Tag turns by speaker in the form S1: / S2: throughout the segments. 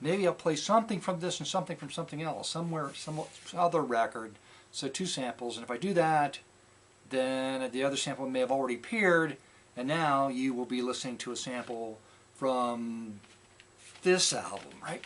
S1: Maybe I'll play something from this and something from something else, somewhere, some other record. So 2 samples, and if I do that, then the other sample may have already appeared, and now you will be listening to a sample from this album, right?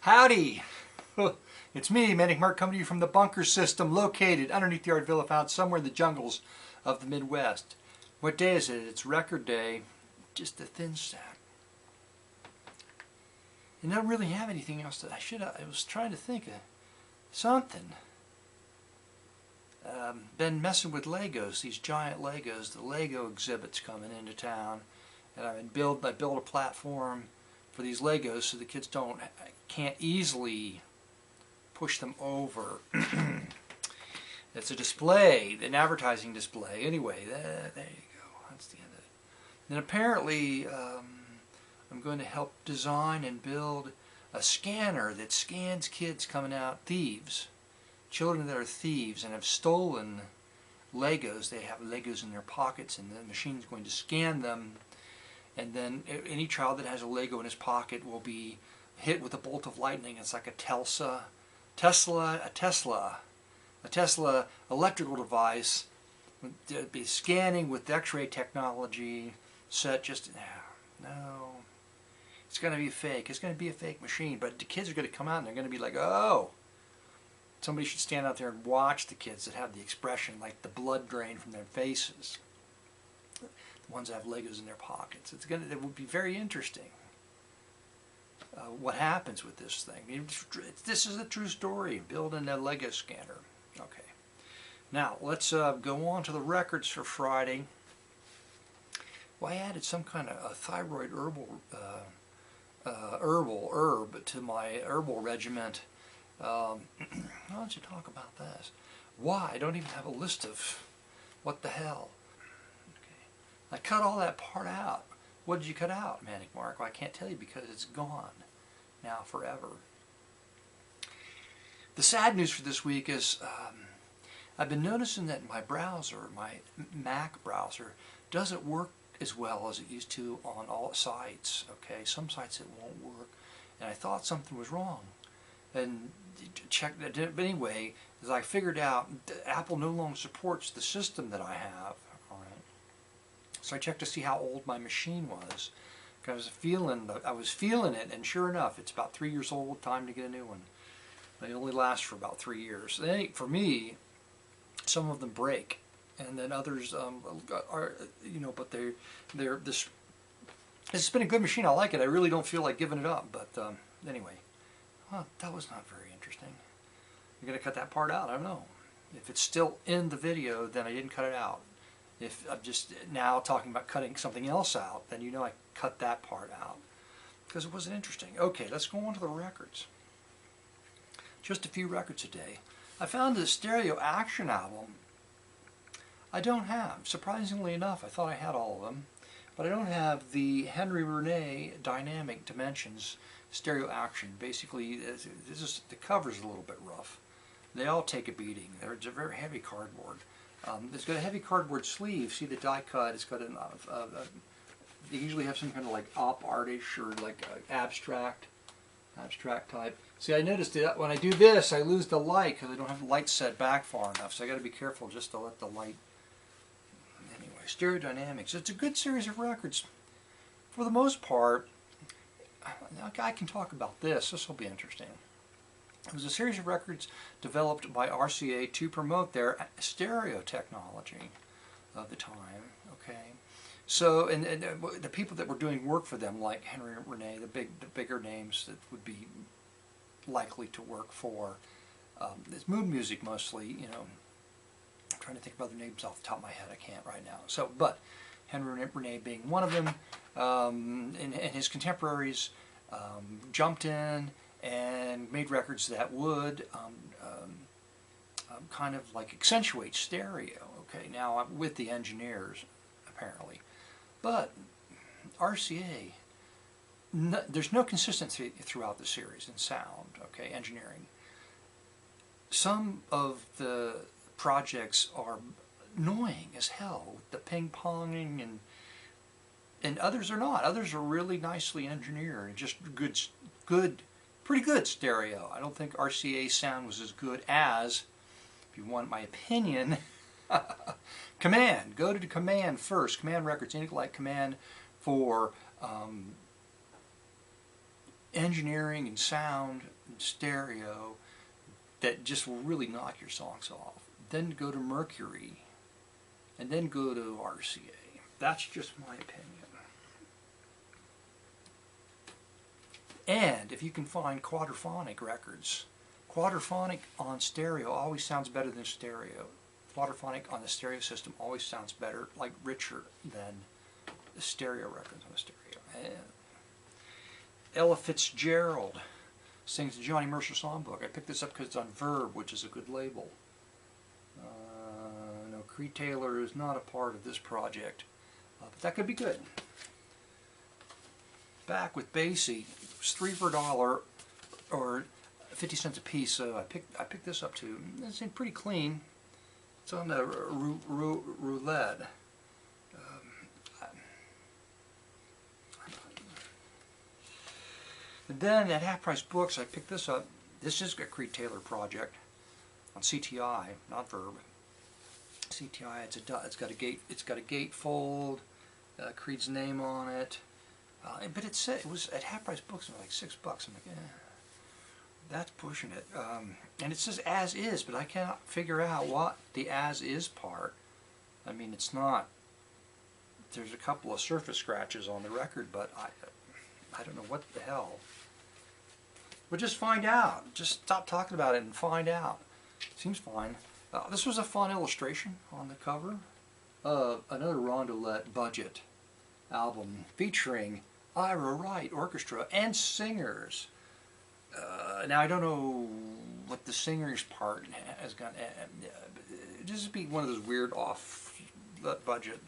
S1: Howdy! It's me, Manic Mark, coming to you from the bunker system located underneath the Art Villa, found somewhere in the jungles of the Midwest. What day is it? It's record day. Just a thin stack. And I don't really have anything else that I was trying to think of something. Been messing with Legos, these giant Legos, the Lego exhibit's coming into town. And I built a platform for these Legos so the kids can't easily push them over. It's a display, an advertising display. Anyway, there you go. That's the end of it. Then apparently I'm going to help design and build a scanner that scans kids coming out, thieves, children that are thieves and have stolen Legos. They have Legos in their pockets, and the machine is going to scan them. And then any child that has a Lego in his pocket will be hit with a bolt of lightning. It's like a Tesla electrical device. It'd be scanning with X-ray technology set just, no. It's going to be fake. It's going to be a fake machine. But the kids are going to come out and they're going to be like, oh. Somebody should stand out there and watch the kids that have the expression, like the blood drain from their faces. The ones that have Legos in their pockets. It would be very interesting what happens with this thing. This is a true story, building a Lego scanner. Okay. Now, let's go on to the records for Friday. Well, I added some kind of a thyroid herb to my herbal regiment. Why don't you talk about this? Why? I don't even have a list of what the hell. I cut all that part out. What did you cut out, Manic Mark? Well, I can't tell you because it's gone now forever. The sad news for this week is I've been noticing that my browser, my Mac browser, doesn't work as well as it used to on all sites. Okay, some sites it won't work, and I thought something was wrong. And checked it, but anyway, as I figured out, Apple no longer supports the system that I have. So I checked to see how old my machine was. I was feeling it, and sure enough, it's about 3 years old. Time to get a new one. They only last for about 3 years. For me, some of them break, and then others are, but they're this. It's been a good machine. I like it. I really don't feel like giving it up. But anyway, that was not very interesting. You're gonna cut that part out. I don't know. If it's still in the video, then I didn't cut it out. If I'm just now talking about cutting something else out, then you know I cut that part out because it wasn't interesting. Okay, let's go on to the records. Just a few records a day. I found a stereo action album I don't have. Surprisingly enough, I thought I had all of them, but I don't have the Henry Renee Dynamic Dimensions stereo action. Basically, the cover's a little bit rough. They all take a beating. It's a very heavy cardboard. It's got a heavy cardboard sleeve. See the die cut? It's got an. They usually have some kind of like op artish or like abstract type. See, I noticed that when I do this, I lose the light because I don't have the light set back far enough. So I got to be careful just to let the light. Anyway, Stereo Dynamics. It's a good series of records. For the most part, I can talk about this. This will be interesting. It was a series of records developed by RCA to promote their stereo technology of the time. Okay, So, and the people that were doing work for them, like Henry and Renee, the bigger names that would be likely to work for, it's mood music mostly, you know. I'm trying to think of other names off the top of my head. I can't right now. So, but Henry and Renee being one of them, and his contemporaries jumped in and made records that would kind of like accentuate stereo. Okay, now with the engineers apparently, but RCA, there's no consistency throughout the series in sound. Okay, engineering. Some of the projects are annoying as hell with the ping-ponging, and others are not. Others are really nicely engineered and just pretty good stereo. I don't think RCA sound was as good as, if you want my opinion, Command. Go to Command first. Command Records, anything like Command for engineering and sound and stereo that just will really knock your songs off. Then go to Mercury, and then go to RCA. That's just my opinion. And if you can find quadraphonic records, quadraphonic on stereo always sounds better than stereo. Quadraphonic on the stereo system always sounds better, like richer than the stereo records on the stereo. Ella Fitzgerald sings the Johnny Mercer songbook. I picked this up because it's on Verb, which is a good label. No, Creed Taylor is not a part of this project, but that could be good. Back with Basie, it was 3 for $1 or 50 cents a piece. So I picked this up too. It's pretty clean. It's on the roulette. And then at Half Price Books, I picked this up. This is a Creed Taylor project on CTI, not Verb. CTI. It's got a gatefold. Creed's name on it. But it said it was at Half Price Books. It was like $6. I'm like, that's pushing it. And it says as is, but I cannot figure out what the as is part. I mean, it's not. There's a couple of surface scratches on the record, but I don't know what the hell. But just find out. Just stop talking about it and find out. Seems fine. This was a fun illustration on the cover of another Rondelet budget album featuring Ira Wright Orchestra and singers. Now I don't know what the singer's part has got. Just be one of those weird off budget.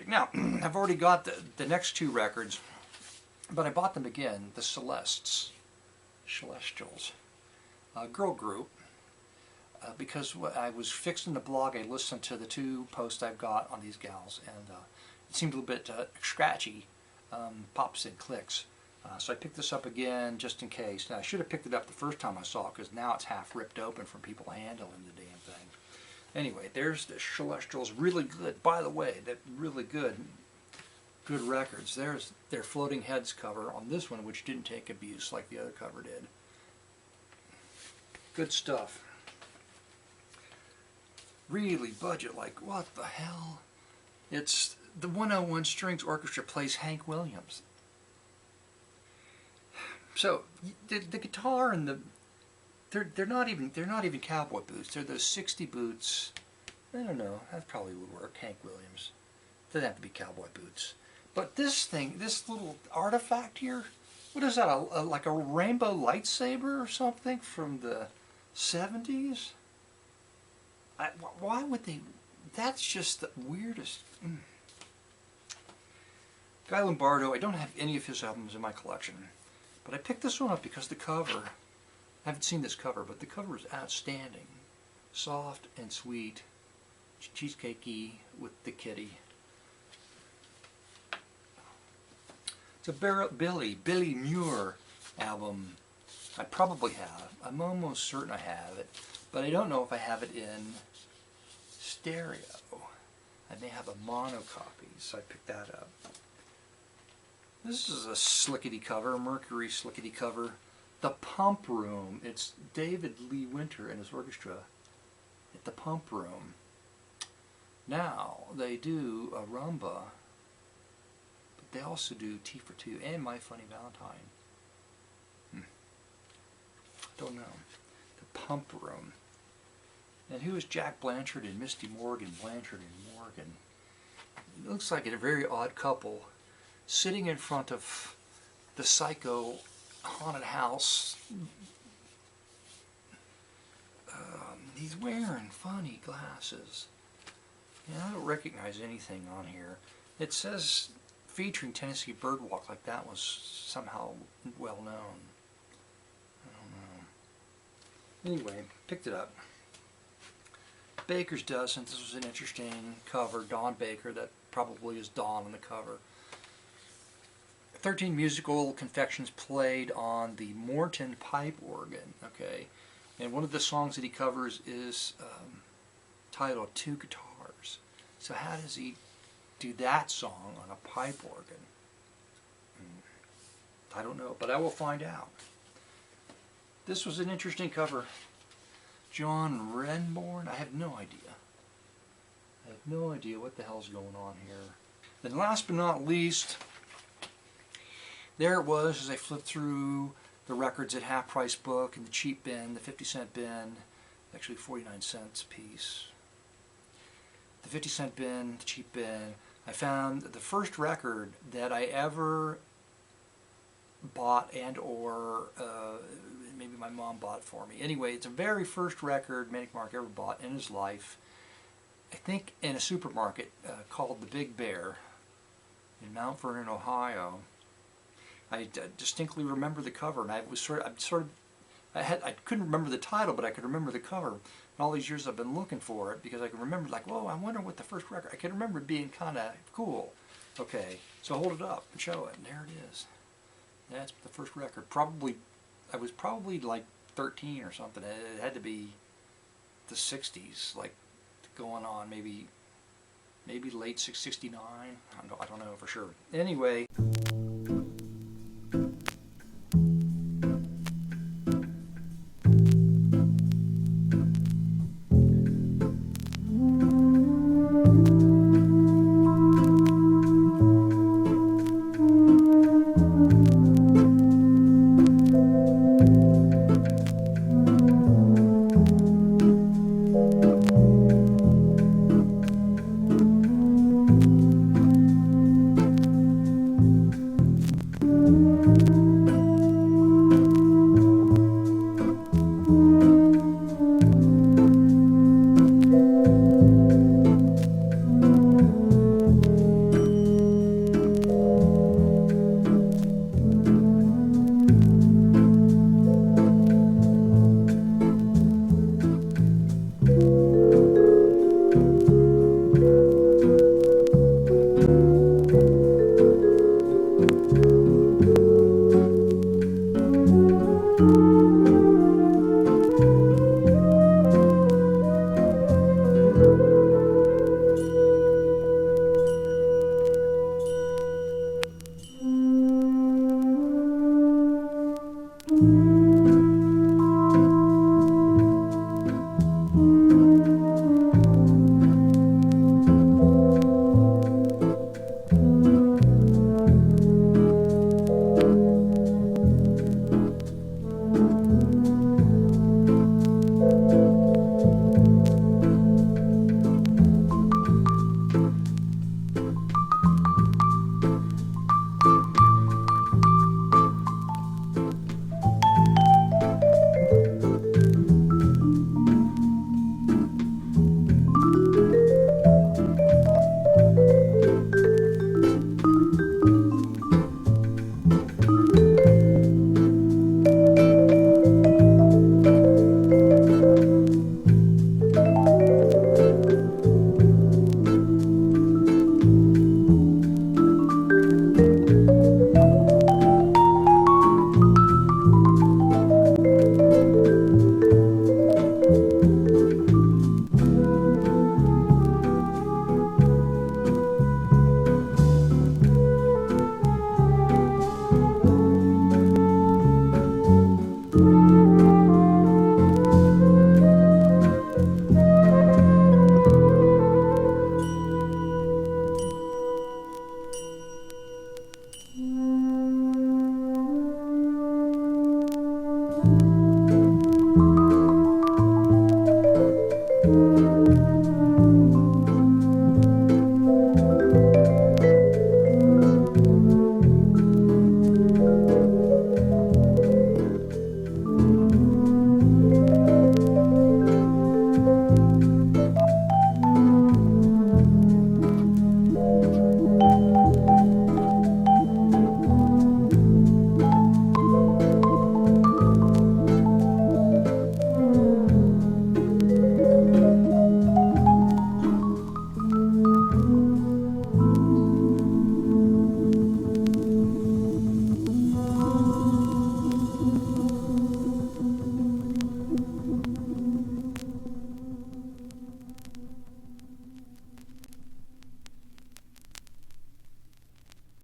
S1: Now I've already got the next 2 records, but I bought them again. The Celestials, girl group. Because I was fixing the blog, I listened to the 2 posts I've got on these gals, and it seemed a little bit scratchy, pops and clicks. So I picked this up again just in case. Now I should have picked it up the first time I saw it, because now it's half ripped open from people handling the damn thing. Anyway, there's the Celestials, really good. By the way, they're really good records. There's their Floating Heads cover on this one, which didn't take abuse like the other cover did. Good stuff. Really budget, like what the hell? It's the 101 Strings Orchestra plays Hank Williams. So the guitar and they're not even cowboy boots. They're those 60 boots. I don't know. That probably would work. Hank Williams. Doesn't have to be cowboy boots. But this thing, this little artifact here, what is that? Like a rainbow lightsaber or something from the 70s? Why would they? That's just the weirdest. Guy Lombardo, I don't have any of his albums in my collection, but I picked this one up because the cover, I haven't seen this cover, but the cover is outstanding. Soft and sweet, cheesecakey with the kitty. It's a Billy Muir album. I probably have. I'm almost certain I have it, but I don't know if I have it in stereo. I may have a mono copy, so I picked that up. This is a slickety cover, Mercury slickety cover. The Pump Room. It's David Lee Winter and his orchestra at the Pump Room. Now, they do a rumba, but they also do Tea for Two and My Funny Valentine. Don't know. The Pump Room. And who is Jack Blanchard and Misty Morgan? Blanchard and Morgan. It looks like a very odd couple sitting in front of the Psycho haunted house. He's wearing funny glasses. Yeah, I don't recognize anything on here. It says featuring Tennessee Birdwalk, like that was somehow well known. I don't know. Anyway, picked it up. Baker's Dozen. This was an interesting cover. Dawn Baker. That probably is Dawn on the cover. 13 musical confections played on the Morton pipe organ. Okay, and one of the songs that he covers is titled Two Guitars. So how does he do that song on a pipe organ? I don't know, but I will find out. This was an interesting cover. John Renborn? I have no idea. I have no idea what the hell's going on here. Then last but not least, there it was as I flipped through the records at Half Price Book and the cheap bin, the 50-cent bin, actually 49 cents a piece. The 50-cent bin, the cheap bin, I found the first record that I ever bought and or maybe my mom bought it for me. Anyway, it's the very first record Manic Mark ever bought in his life, I think in a supermarket called The Big Bear in Mount Vernon, Ohio. I distinctly remember the cover, and I couldn't remember the title, but I could remember the cover. And all these years I've been looking for it because I can remember, like, whoa, I wonder what the first record. I can remember it being kind of cool. Okay, so hold it up and show it, and there it is. That's the first record. I was probably like 13 or something. It had to be the 60s, like going on, maybe late 69. I don't know for sure. Anyway.